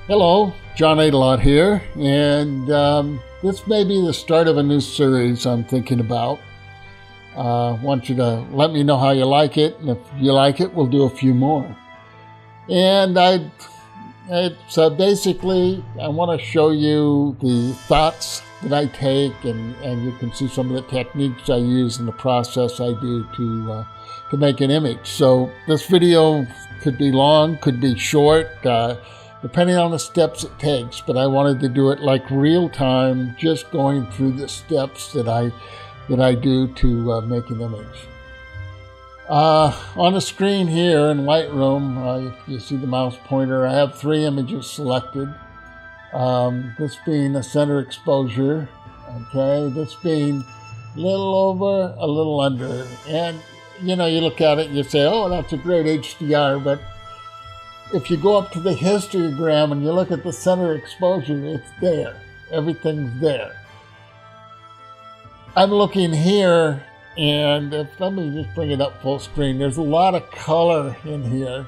Hello, John Adelot here, and this may be the start of a new series I'm thinking about. I want you to let me know how you like it, and if you like it, we'll do a few more. And basically, I want to show you the thoughts that I take, and you can see some of the techniques I use in the process I do to make an image. So this video could be long, could be short, depending on the steps it takes, but I wanted to do it like real time, just going through the steps that I do to make an image. On the screen here in Lightroom, you see the mouse pointer. I have 3 images selected. This being a center exposure, okay, this being a little over, a little under. And you know, you look at it and you say, oh, that's a great HDR, but if you go up to the histogram and you look at the center exposure, it's there. Everything's there. I'm looking here, and let me just bring it up full screen. There's a lot of color in here,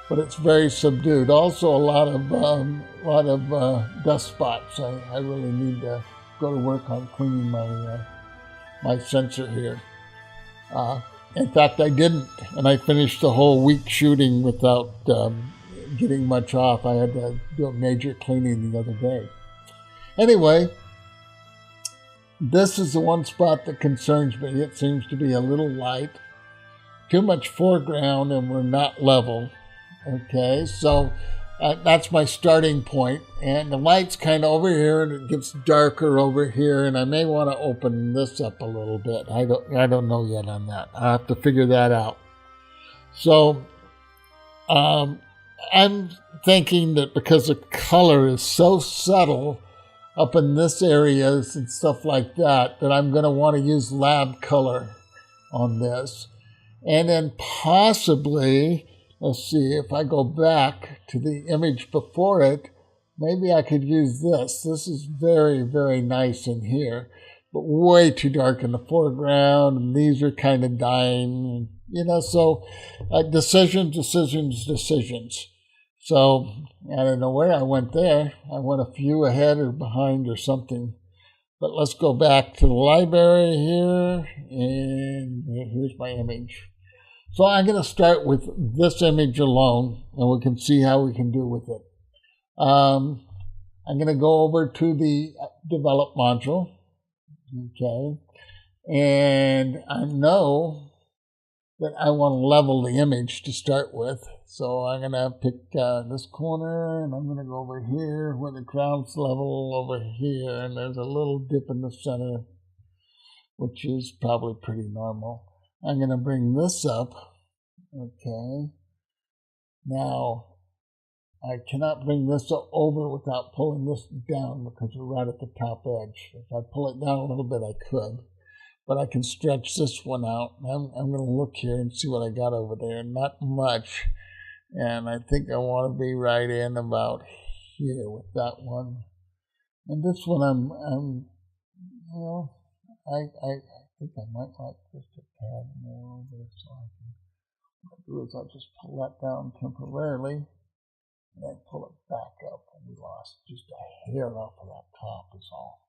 but it's very subdued. Also, a lot of dust spots. I really need to go to work on cleaning my sensor here. In fact, I didn't, and I finished the whole week shooting without getting much off. I had to do a major cleaning the other day. Anyway, this is the one spot that concerns me. It seems to be a little light, too much foreground, and we're not level. Okay, so that's my starting point. And the light's kind of over here, and it gets darker over here, and I may want to open this up a little bit. I don't know yet on that. I have to figure that out. So I'm thinking that because the color is so subtle up in this areas and stuff like that, that I'm going to want to use lab color on this. And then possibly, let's see, if I go back to the image before it, maybe I could use this. This is very, very nice in here, but way too dark in the foreground, and these are kind of dying, you know, so decisions. So I don't know where I went there. I went a few ahead or behind or something. But let's go back to the library here, and here's my image. So I'm going to start with this image alone, and we can see how we can do with it. I'm going to go over to the develop module, okay, and I know that I want to level the image to start with. So I'm going to pick this corner, and I'm going to go over here where the ground's level over here, and there's a little dip in the center, which is probably pretty normal. I'm going to bring this up, okay. Now, I cannot bring this over without pulling this down because we're right at the top edge. If I pull it down a little bit, I could. But I can stretch this one out. I'm going to look here and see what I got over there. Not much. And I think I want to be right in about here with that one. And this one I think I might like just a tad more over, so what I'll do is I'll just pull that down temporarily, and then pull it back up, and we lost just a hair off of that top is all.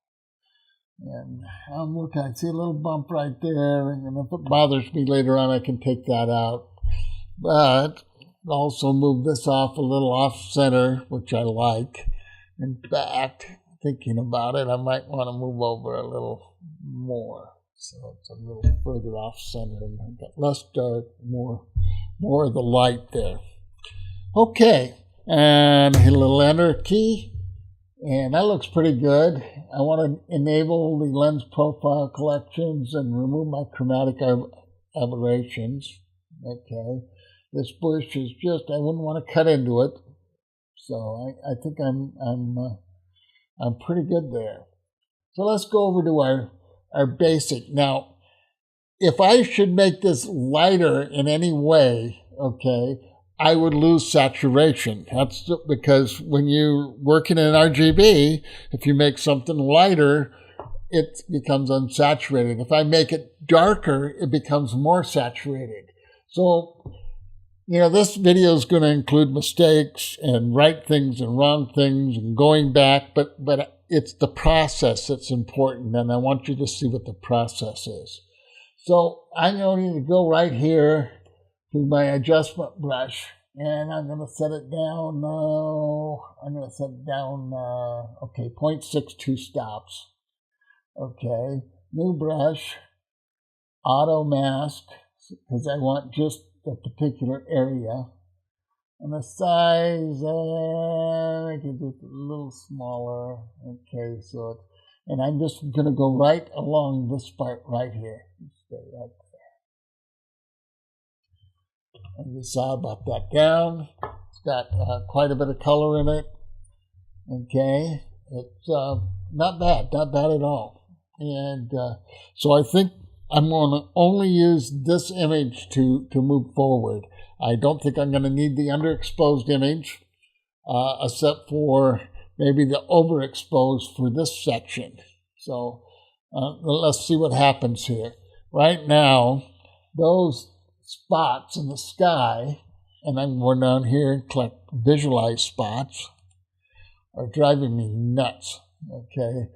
And I'm looking, I see a little bump right there, and if it bothers me later on, I can take that out. But also move this off a little off center, which I like. In fact, thinking about it, I might want to move over a little more. So it's a little further off center, and I've got less dark, more of the light there. Okay, and hit a little enter key, and that looks pretty good. I want to enable the lens profile collections and remove my chromatic aberrations. Okay, this bush is just, I wouldn't want to cut into it, so I think I'm pretty good there. So let's go over to our basic. Now, if I should make this lighter in any way, okay, I would lose saturation. That's because when you're working in RGB, if you make something lighter, it becomes unsaturated. If I make it darker, it becomes more saturated. So This video is going to include mistakes and right things and wrong things and going back, but it's the process that's important, and I want you to see what the process is. So I'm going to go right here to my adjustment brush, and I'm going to set it down. Okay, 0.62 stops. Okay, new brush, auto mask, because I want just a particular area. And the size, I can do it a little smaller. Okay, and I'm just going to go right along this part right here. Stay right there. And you saw about that down. It's got quite a bit of color in it. Okay, it's not bad at all. And so I think I'm going to only use this image to move forward. I don't think I'm going to need the underexposed image, except for maybe the overexposed for this section. So let's see what happens here. Right now, those spots in the sky, and I'm going down here and click Visualize Spots, are driving me nuts, okay?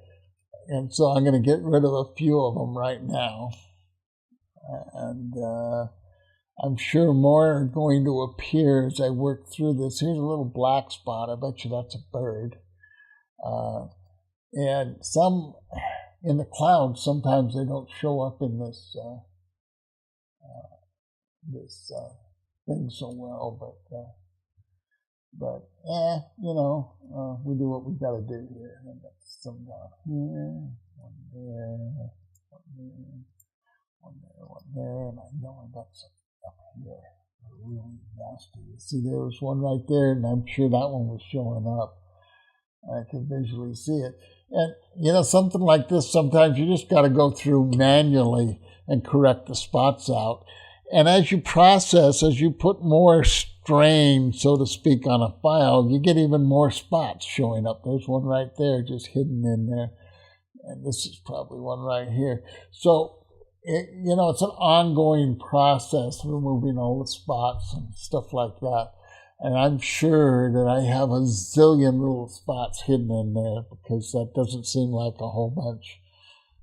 And so I'm going to get rid of a few of them right now. And I'm sure more are going to appear as I work through this. Here's a little black spot. I bet you that's a bird. And some in the clouds, sometimes they don't show up in this thing so well, but we do what we got to do here. And that's some down here, one there, one there, one there, one there, and I know I got some up here. They're really nasty. You see, there was one right there, and I'm sure that one was showing up. I can visually see it. And, something like this, sometimes you just got to go through manually and correct the spots out. And as you process, as you put more strain, so to speak, on a file, you get even more spots showing up. There's one right there just hidden in there. And this is probably one right here. So, it's an ongoing process, removing all the spots and stuff like that. And I'm sure that I have a zillion little spots hidden in there because that doesn't seem like a whole bunch.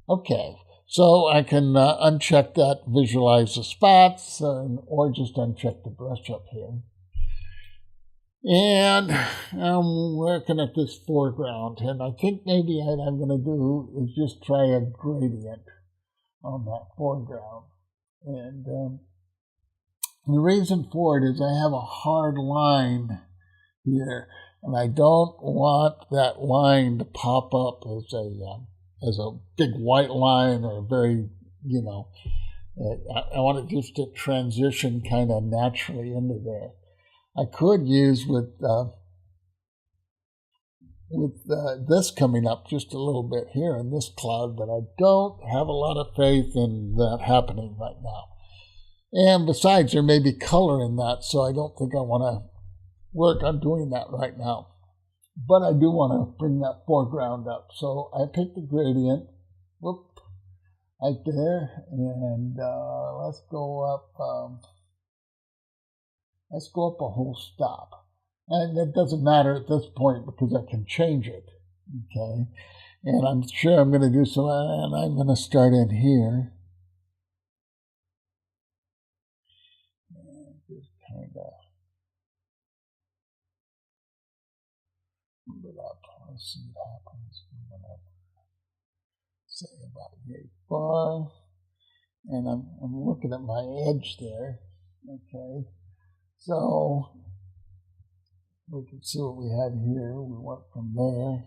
Okay. So I can uncheck that, visualize the spots, or just uncheck the brush up here. And I'm working at this foreground, and I think maybe what I'm going to do is just try a gradient on that foreground. And the reason for it is I have a hard line here, and I don't want that line to pop up as a big white line or a very, I want it just to transition kind of naturally into there. I could use with this coming up just a little bit here in this cloud, but I don't have a lot of faith in that happening right now. And besides, there may be color in that, so I don't think I want to work on doing that right now. But I do want to bring that foreground up. So I pick the gradient, right there, and let's go up a whole stop. And it doesn't matter at this point because I can change it, okay? And I'm sure I'm going to do some, and I'm going to start in here. And just kind of move it up. Let's see what happens. I'm going to say about yay far. And I'm looking at my edge there, okay? So we can see what we had here. We went from there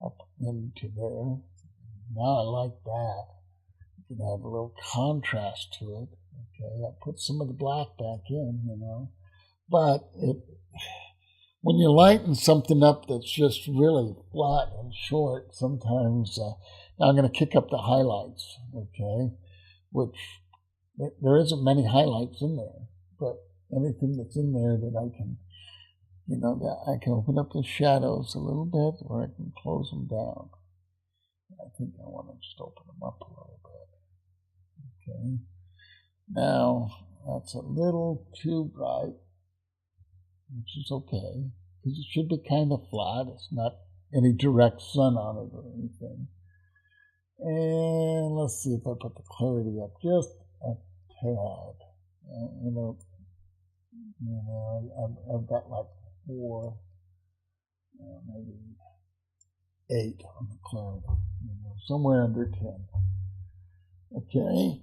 up into there. Now I like that. You can have a little contrast to it. Okay, I put some of the black back in, But when you lighten something up that's just really flat and short, sometimes now I'm going to kick up the highlights, okay, which there isn't many highlights in there, but anything that's in there that I can, that I can open up the shadows a little bit or I can close them down. I think I want to just open them up a little bit. Okay. Now, That's a little too bright, which is okay, because it should be kind of flat. It's not any direct sun on it or anything. And let's see if I put the clarity up just a tad. I've got like 4, maybe 8 on the clarity, somewhere under 10. Okay.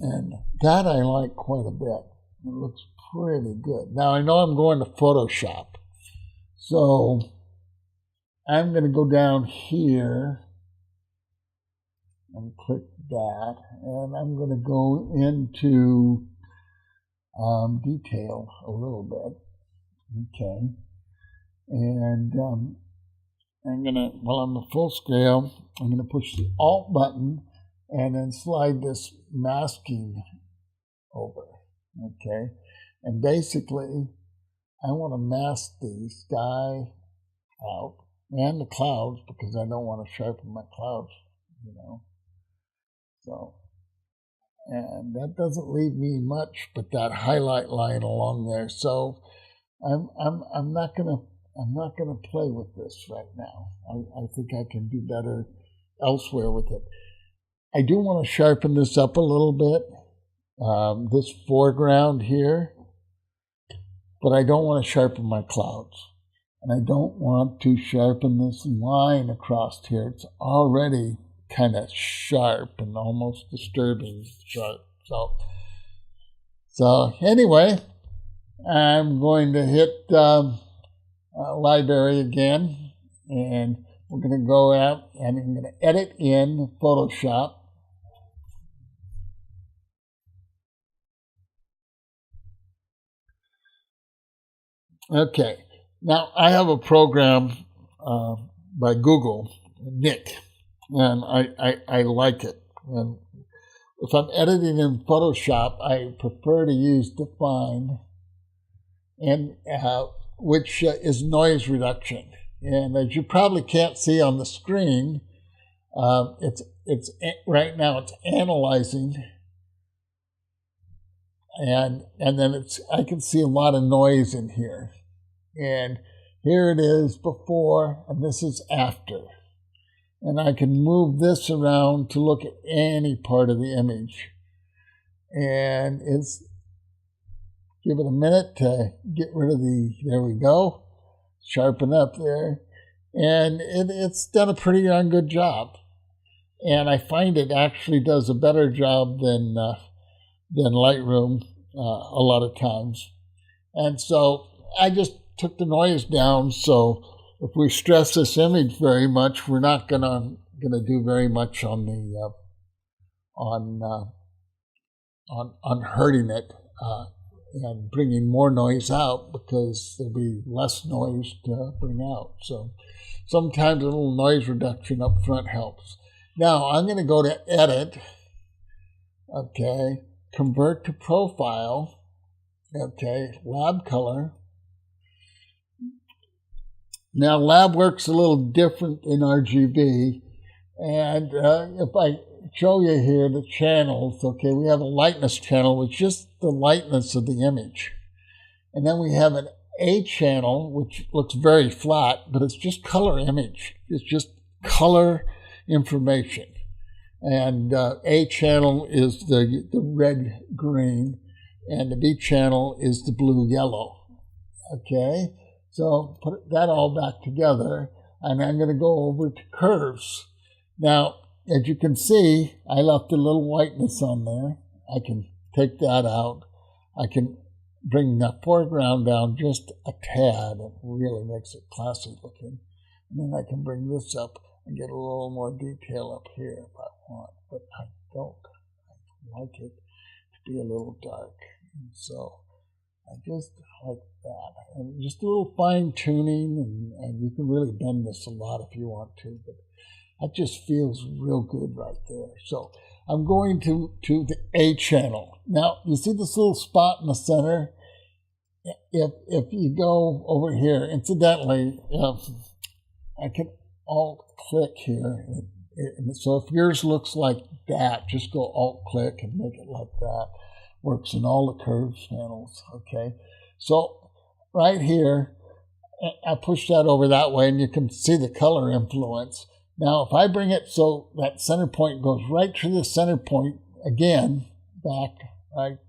And that I like quite a bit. It looks pretty good. Now I know I'm going to Photoshop. So I'm going to go down here and click that. And I'm going to go into detail a little bit. Okay. And I'm going to, while I'm at full scale, I'm going to push the Alt button and then slide this masking over, okay? And basically, I want to mask the sky out and the clouds because I don't want to sharpen my clouds, So, and that doesn't leave me much but that highlight line along there. So, I'm not gonna play with this right now. I think I can do better elsewhere with it. I do want to sharpen this up a little bit, this foreground here, but I don't want to sharpen my clouds. And I don't want to sharpen this line across here. It's already kind of sharp and almost disturbing sharp. So anyway, I'm going to hit library again, and we're going to go out and I'm going to edit in Photoshop. Okay, now I have a program by Google, Nik, and I like it. And if I'm editing in Photoshop, I prefer to use Define, and which is noise reduction. And as you probably can't see on the screen, it's right now it's analyzing. And then I can see a lot of noise in here. And here it is before, and this is after. And I can move this around to look at any part of the image. And give it a minute to get rid of there we go, sharpen up there. And it's done a pretty darn good job. And I find it actually does a better job than Lightroom a lot of times. And so I just took the noise down, so if we stress this image very much, we're not gonna do very much on the on hurting it and bringing more noise out, because there'll be less noise to bring out. So sometimes a little noise reduction up front helps. Now I'm going to go to Edit. Okay, Convert to Profile. Okay, Lab Color. Now, lab works a little different in RGB, and if I show you here the channels, okay, we have a lightness channel, which is just the lightness of the image. And then we have an A channel, which looks very flat, but it's just color image. It's just color information. And A channel is the red-green, and the B channel is the blue-yellow, okay? So put that all back together, and I'm going to go over to curves. Now, as you can see, I left a little whiteness on there. I can take that out. I can bring the foreground down just a tad. It really makes it classy looking. And then I can bring this up and get a little more detail up here if I want. But I don't. I like it to be a little dark. And so I just like that. And just a little fine tuning, and you can really bend this a lot if you want to, but that just feels real good right there. So I'm going to the A channel. Now, you see this little spot in the center? If you go over here, incidentally, I can alt-click here, So if yours looks like that, just go Alt-click and make it like that. Works in all the curve channels, okay? So right here, I push that over that way, and you can see the color influence. Now, if I bring it so that center point goes right to the center point, again, back right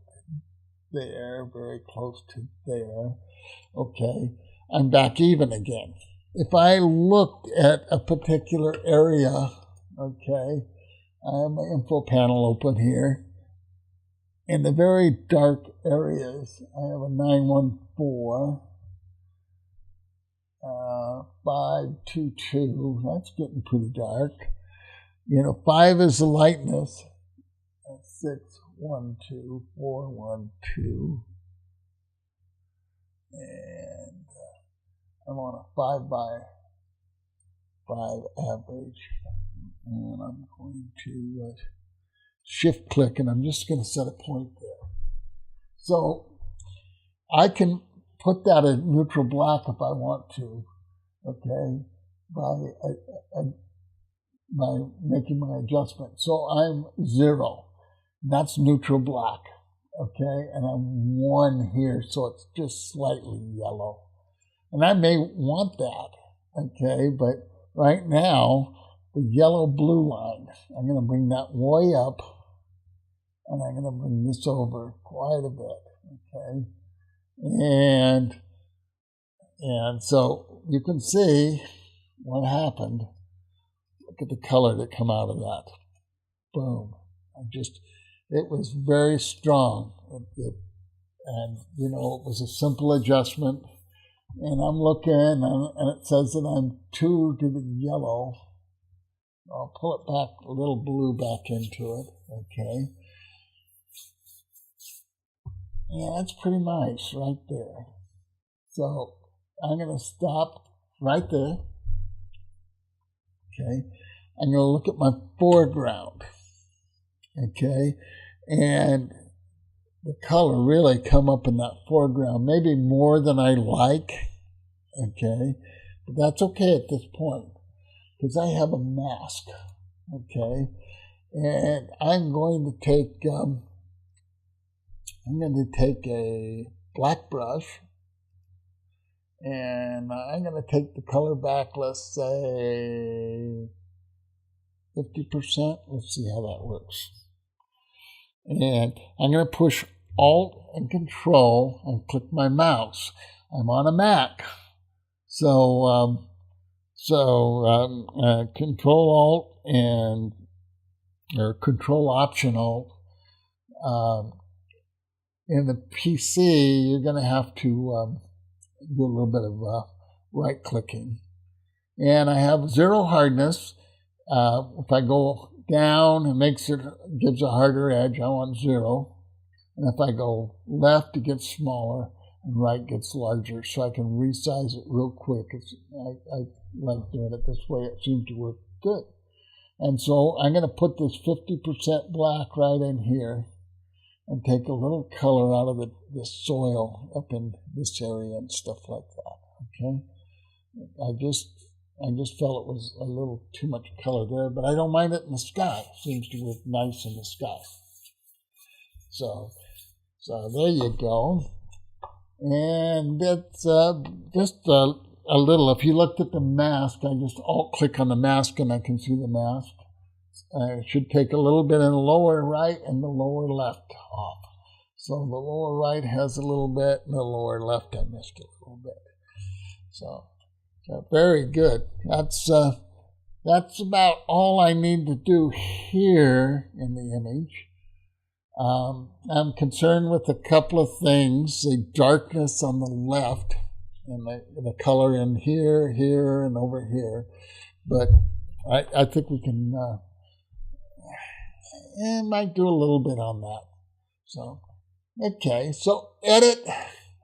there, very close to there, okay, I'm back even again. If I looked at a particular area, okay, I have my info panel open here. In the very dark areas, I have a 914, 522. That's getting pretty dark. 5 is the lightness. 612, 412, and I'm on a 5x5 average, and I'm going to shift click, and I'm just going to set a point there. So I can put that at neutral black if I want to, okay, by making my adjustment. So I'm 0. That's neutral black, okay, and I'm 1 here, so it's just slightly yellow. And I may want that, okay, but right now, the yellow-blue line, I'm going to bring that way up, and I'm going to bring this over quite a bit, okay? And so you can see what happened. Look at the color that come out of that. Boom. It was very strong. And it was a simple adjustment. And I'm looking, and it says that I'm 2 to the yellow. I'll pull it back, a little blue back into it, okay? Yeah, that's pretty nice right there. So I'm going to stop right there, okay? I'm going to look at my foreground, okay? And the color really come up in that foreground, maybe more than I like, okay? But that's okay at this point, because I have a mask, okay? And I'm going to take a black brush, and I'm going to take the color back, let's say 50%. Let's see how that works. And I'm going to push Alt and Control and click my mouse. I'm on a Mac, so Control Alt or Control Option Alt. In the PC, you're going to have to do a little bit of right clicking. And I have 0 hardness. If I go down, gives a harder edge. I want 0. And if I go left, it gets smaller, and right gets larger. So I can resize it real quick. I like doing it this way. It seems to work good. And so I'm going to put this 50% black right in here, and take a little color out of the soil up in this area and stuff like that, okay? I just felt it was a little too much color there, but I don't mind it in the sky. It seems to look nice in the sky. So there you go. And it's just a little, if you looked at the mask, I just Alt-click on the mask and I can see the mask. It should take a little bit in the lower right and the lower left off. So the lower right has a little bit, and the lower left I missed a little bit. So very good. That's about all I need to do here in the image. I'm concerned with a couple of things: the darkness on the left, and the color in here, and over here. But I think we can. Might do a little bit on that. So, okay, so edit,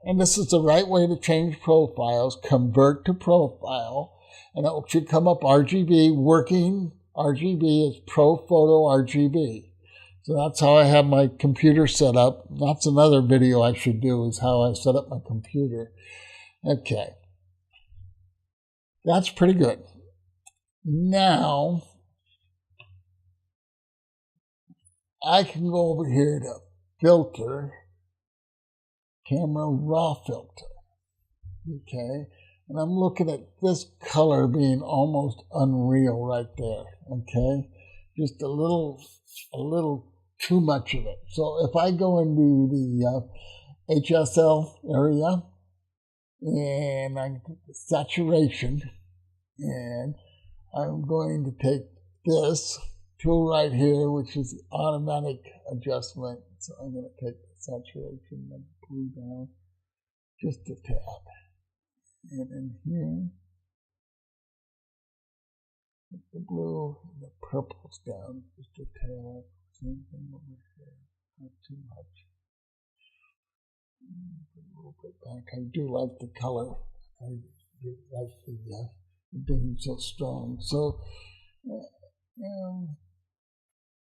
and this is the right way to change profiles. Convert to profile, and it should come up RGB. Working RGB is ProPhoto RGB. So that's how I have my computer set up. That's another video I should do, is how I set up my computer. Okay, that's pretty good. Now, I can go over here to filter, camera raw filter. Okay, and I'm looking at this color being almost unreal right there. Okay, just a little too much of it. So if I go into the HSL area and I get the saturation, and I'm going to take this tool right here, which is the automatic adjustment. So I'm going to take the saturation and blue down just a tad. And in here, put the blue and the purples down just a tad. Same thing over here, not too much. Put a little bit back. I do like the color. I do like the being so strong. So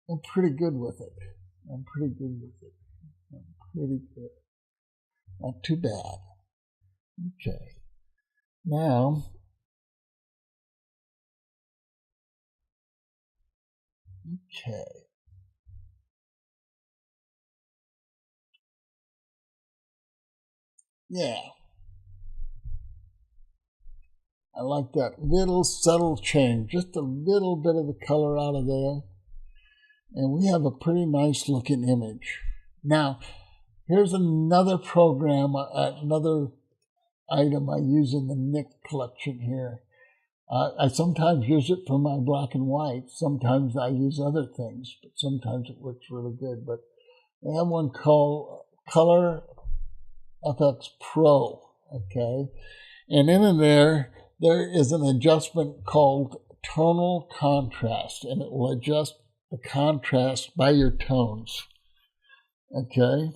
I'm pretty good with it. I'm pretty good. Not too bad. Okay. Now, okay. Yeah. I like that little subtle change. Just a little bit of the color out of there. And we have a pretty nice looking image. Now, here's another program, another item I use in the Nik collection here. I sometimes use it for my black and white. Sometimes I use other things, but sometimes it works really good. But I have one called Color FX Pro, okay? And in there is an adjustment called tonal contrast, and it will adjust the contrast by your tones, okay?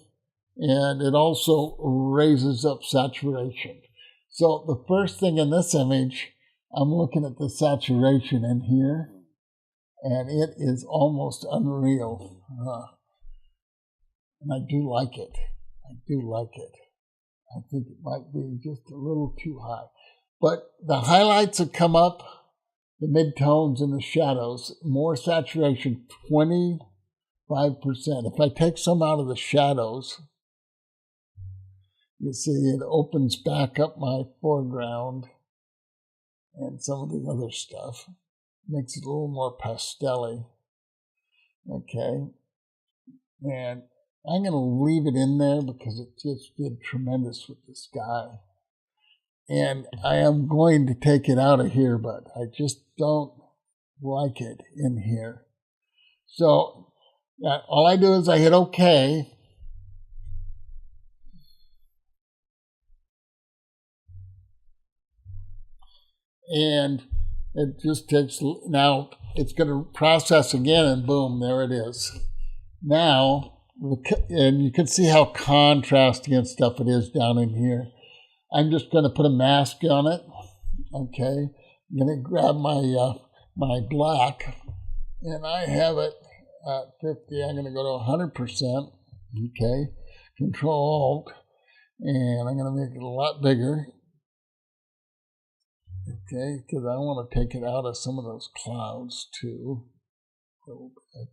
And it also raises up saturation. So the first thing in this image, I'm looking at the saturation in here, and it is almost unreal. And I do like it. I think it might be just a little too high. But the highlights that come up, the midtones and the shadows, more saturation, 25%. If I take some out of the shadows, you see it opens back up my foreground and some of the other stuff. Makes it a little more pastel-y. Okay. And I'm going to leave it in there because it just did tremendous with the sky. And I am going to take it out of here, but I just don't like it in here. So all I do is I hit OK. And it just takes, now it's going to process again, and boom, there it is. Now, and you can see how contrasting and stuff it is down in here. I'm just going to put a mask on it. Okay, I'm going to grab my my black, and I have it at 50. I'm going to go to 100%. Okay, Control Alt, and I'm going to make it a lot bigger. Okay, because I want to take it out of some of those clouds too. A little bit.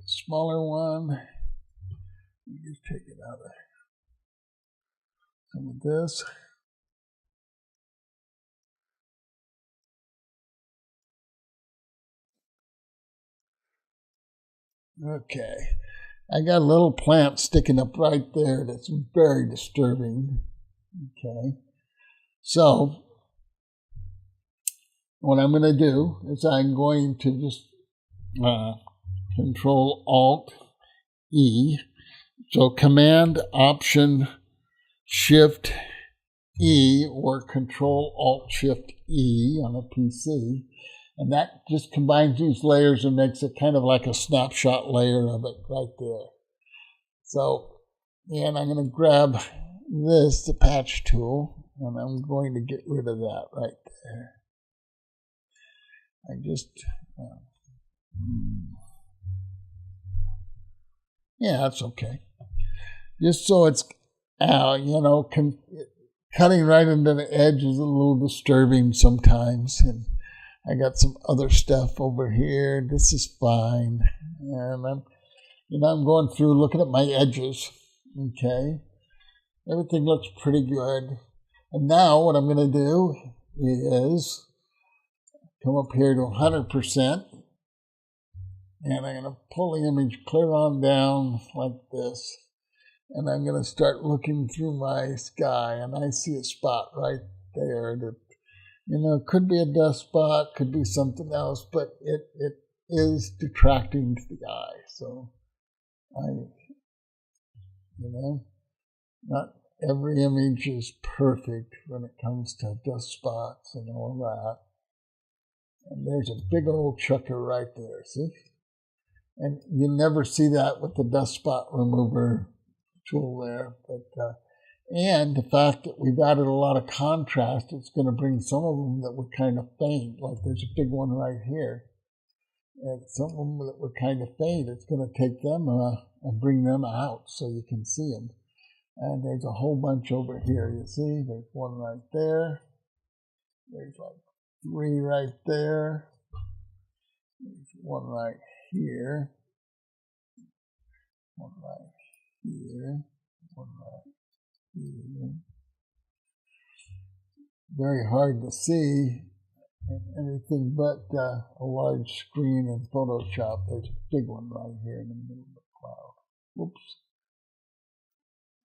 Smaller one. Just take it out of some of this. Okay. I got a little plant sticking up right there that's very disturbing. Okay. So what I'm going to do is I'm going to just Control Alt E. So Command Option Shift E or Control Alt Shift E on a PC. And that just combines these layers and makes it kind of like a snapshot layer of it right there. So, and I'm going to grab this, the patch tool, and I'm going to get rid of that right there. I just, yeah, that's okay. Just so it's you know, cutting right into the edge is a little disturbing sometimes. And I got some other stuff over here. This is fine. And I'm going through looking at my edges. Okay. Everything looks pretty good. And now what I'm going to do is come up here to 100%. And I'm going to pull the image clear on down like this. And I'm going to start looking through my sky. And I see a spot right there that, could be a dust spot, could be something else, but it is detracting to the eye. So not every image is perfect when it comes to dust spots and all that. And there's a big old chucker right there, see? And you never see that with the dust spot remover tool there. But and the fact that we've added a lot of contrast, it's going to bring some of them that were kind of faint. Like there's a big one right here. And some of them that were kind of faint, it's going to take them and bring them out so you can see them. And there's a whole bunch over here. You see, there's one right there. There's like 3 right there. There's one right here. One right here. One right here. Very hard to see anything but a large screen in Photoshop. There's a big one right here in the middle of the cloud. Whoops.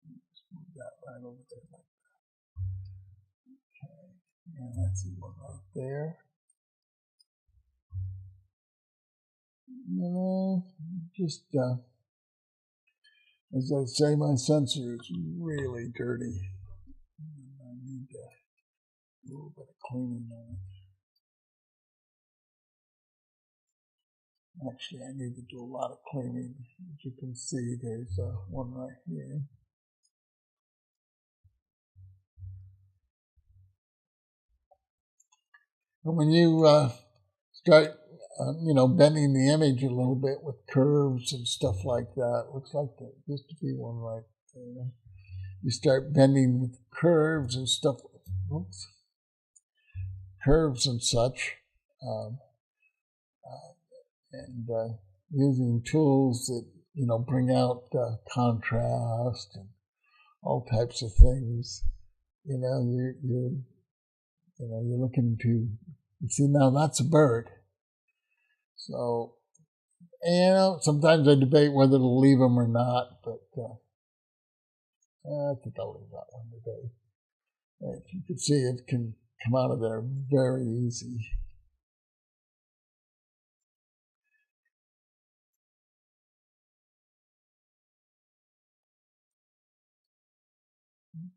Just move that right over there like that. Okay. And I see one right there. Just as I say, my sensor is really dirty. I need a little bit of cleaning on it. Actually, I need to do a lot of cleaning. As you can see, there's one right here. And when you start, bending the image a little bit with curves and stuff like that, looks like there used to be one right there. You start bending with curves and stuff, curves and such, and using tools that bring out contrast and all types of things. You're looking to see, now that's a bird. So, sometimes I debate whether to leave them or not, but I think I'll leave that one today. If you can see, it can come out of there very easy.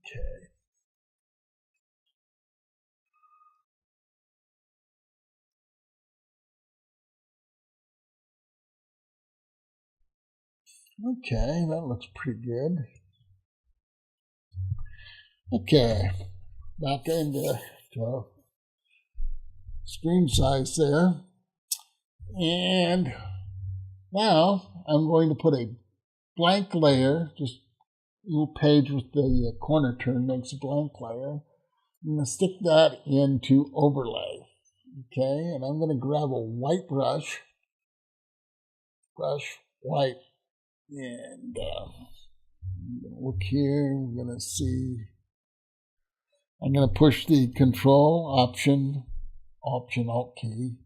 Okay. Okay, that looks pretty good. Okay, back into screen size there. And now I'm going to put a blank layer, just a little page with the corner turn makes a blank layer. I'm going to stick that into overlay. Okay, and I'm going to grab a white brush, white, and look here, we're going to see, I'm going to push the Control, Option, Alt key,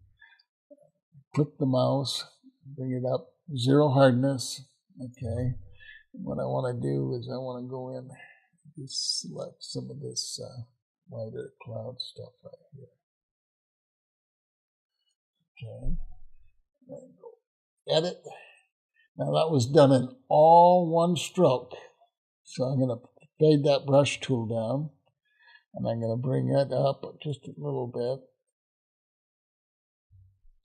click the mouse, bring it up, 0 hardness, okay. And what I want to do is I want to go in and just select some of this lighter cloud stuff right here. Okay, and go Edit. Now that was done in all one stroke. So I'm going to fade that brush tool down, and I'm going to bring it up just a little bit.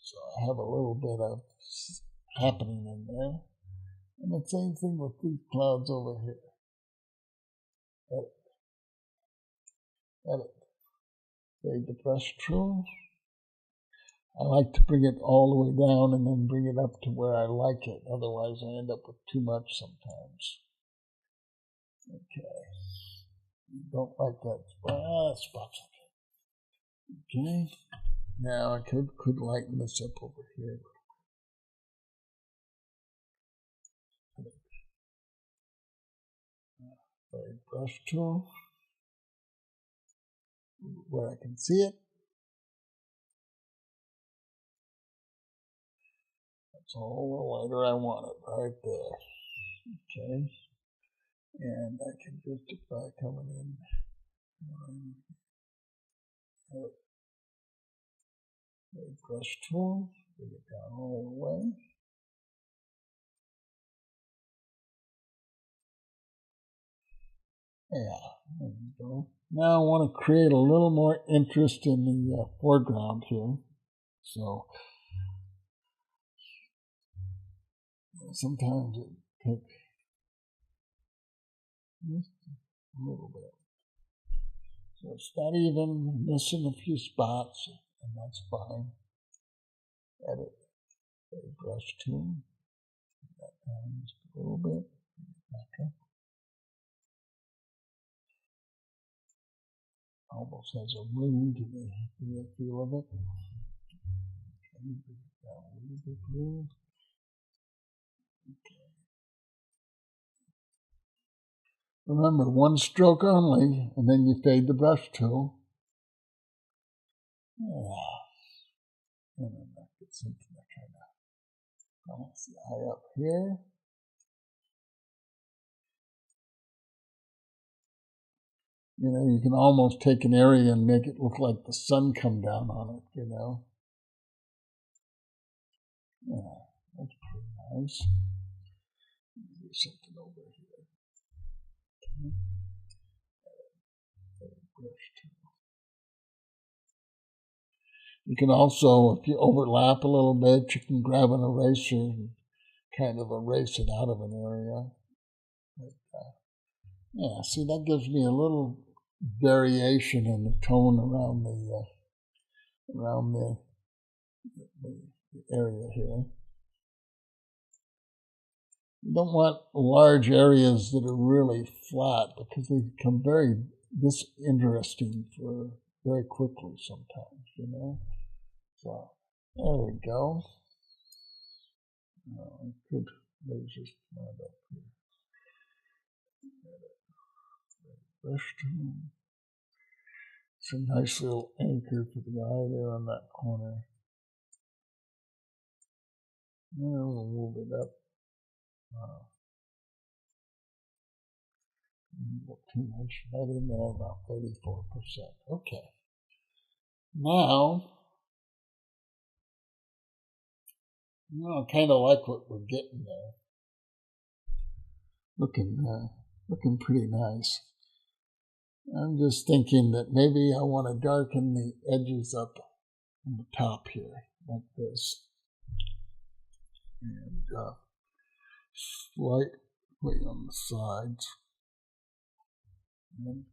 So I have a little bit of happening in there. And the same thing with these clouds over here. Edit. Fade the brush tool. I like to bring it all the way down and then bring it up to where I like it. Otherwise, I end up with too much sometimes. Okay. Don't like that spot. Ah, that spot's okay. Okay. Now I could lighten this up over here. Blade brush tool where I can see it. That's all the lighter I want it right there. Okay. And I can justify coming in. Blade brush tool, bring it down all the way. Yeah, there we go. Now I want to create a little more interest in the foreground here. So sometimes it takes just a little bit. So it's not even missing a few spots, and that's fine. Edit, brush tool, that down just a little bit, back up. Almost has a ring to the feel of it. Okay, bring it down a little bit there. Okay. Remember, one stroke only, and then you fade the brush tool. Yeah. And then that gets into the kind of balance the eye up here. You know, you can almost take an area and make it look like the sun come down on it, you know. Yeah, that's pretty nice. Do something over here. Okay. Brush tool. You can also, if you overlap a little bit, you can grab an eraser and kind of erase it out of an area. But, yeah, see, that gives me a little variation in the tone around the area here. You don't want large areas that are really flat because they become very disinteresting for very quickly sometimes, you know. So there we go. I could just find up here. Brush tool. It's a nice little anchor for the eye there on that corner. We'll move it up. Too much. Right in there, about 34%. Okay. Now, I kind of like what we're getting there. Looking pretty nice. I'm just thinking that maybe I want to darken the edges up on the top here, like this. And slightly on the sides. And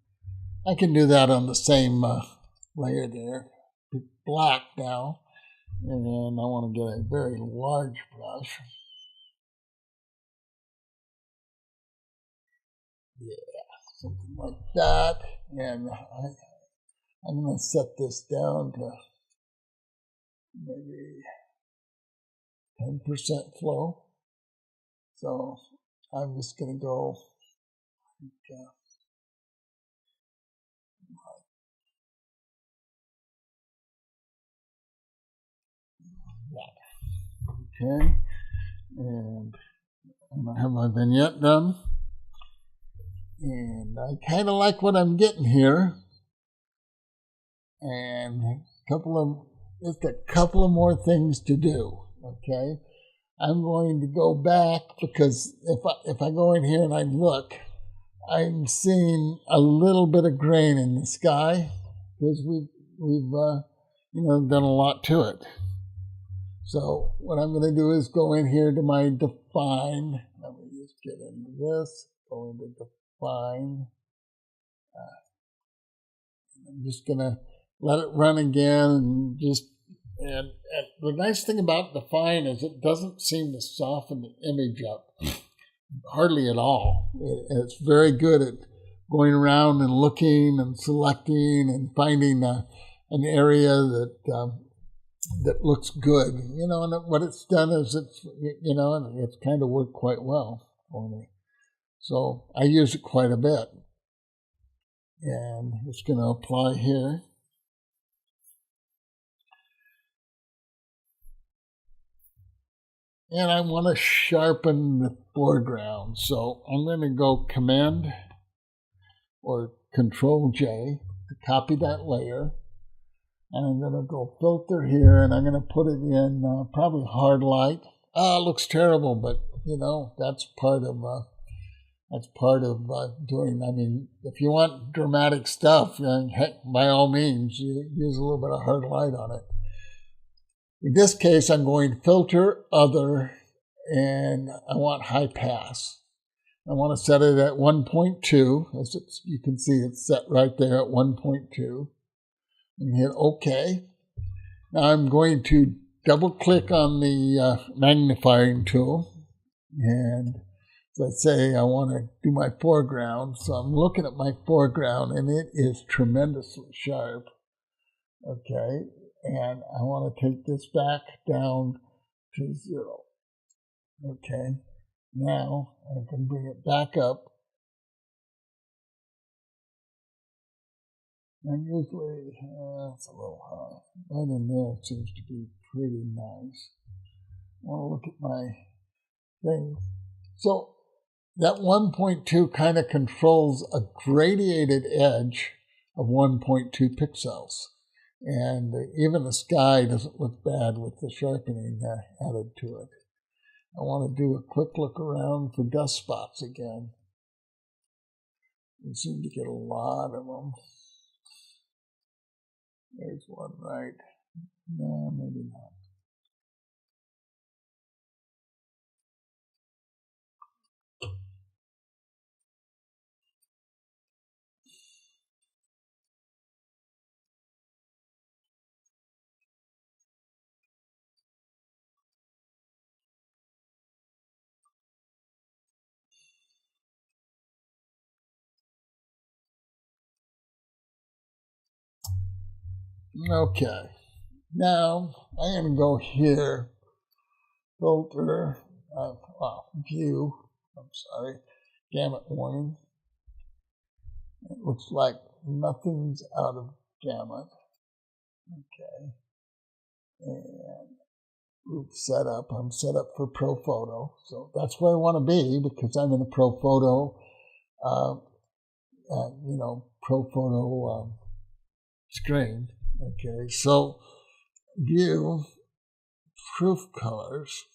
I can do that on the same layer there. Black now. And then I want to get a very large brush. Yeah, something like that. And I'm going to set this down to maybe 10% flow. So I'm just going to go like, okay, and I'm going to have my vignette done. And I kind of like what I'm getting here. And just a couple of more things to do, okay? I'm going to go back because if I go in here and I look, I'm seeing a little bit of grain in the sky because we've done a lot to it. So what I'm going to do is go in here to my define. Let me just get into this. Go into define. I'm just going to let it run again and the nice thing about define is it doesn't seem to soften the image up. hardly at all. It's very good at going around and looking and selecting and finding an area that looks good. And what it's done is it's kind of worked quite well for me. So I use it quite a bit. And it's going to apply here. And I want to sharpen the foreground. So I'm going to go Command or Control J to copy that layer. And I'm going to go Filter here, and I'm going to put it in probably Hard Light. It looks terrible, but that's part of doing. I mean, if you want dramatic stuff, heck, by all means, you use a little bit of hard light on it. In this case, I'm going Filter, Other, and I want High Pass. I want to set it at 1.2. As you can see, it's set right there at 1.2. And hit OK. Now I'm going to double-click on the magnifying tool. And as I say, I want to do my foreground. So I'm looking at my foreground, and it is tremendously sharp. Okay. And I want to take this back down to 0. Okay, now I can bring it back up. And usually, it's a little high. Right in there seems to be pretty nice. I want to look at my thing. So that 1.2 kind of controls a gradiated edge of 1.2 pixels. And even the sky doesn't look bad with the sharpening added to it. I want to do a quick look around for dust spots again. We seem to get a lot of them. There's one right. No, maybe not. Okay, now I'm going to go here, Filter, View, Gamut Warning. It looks like nothing's out of Gamut. Okay, and group setup. I'm set up for ProPhoto, so that's where I want to be because I'm in a ProPhoto, ProPhoto screen. Okay, so View, Proof Colors.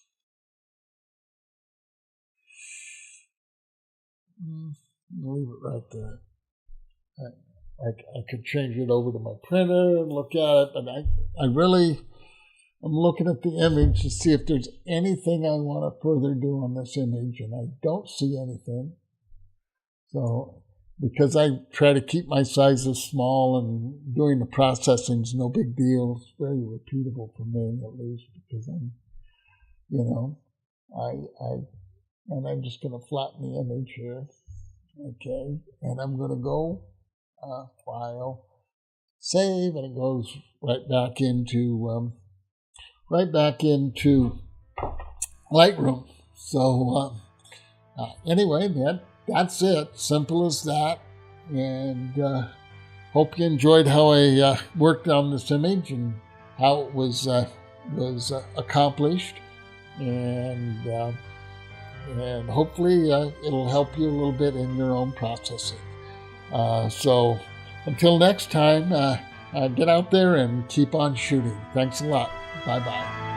Leave it right there. I could change it over to my printer and look at it, but I'm looking at the image to see if there's anything I want to further do on this image, and I don't see anything. So, because I try to keep my sizes small and doing the processing is no big deal. It's very repeatable for me, at least, because I'm just going to flatten the image here. Okay, and I'm going to go File, Save, and it goes right back into Lightroom. So anyway, that's it. Simple as that. And hope you enjoyed how I worked on this image and how it was accomplished. And hopefully it'll help you a little bit in your own processing. So until next time, get out there and keep on shooting. Thanks a lot. Bye-bye.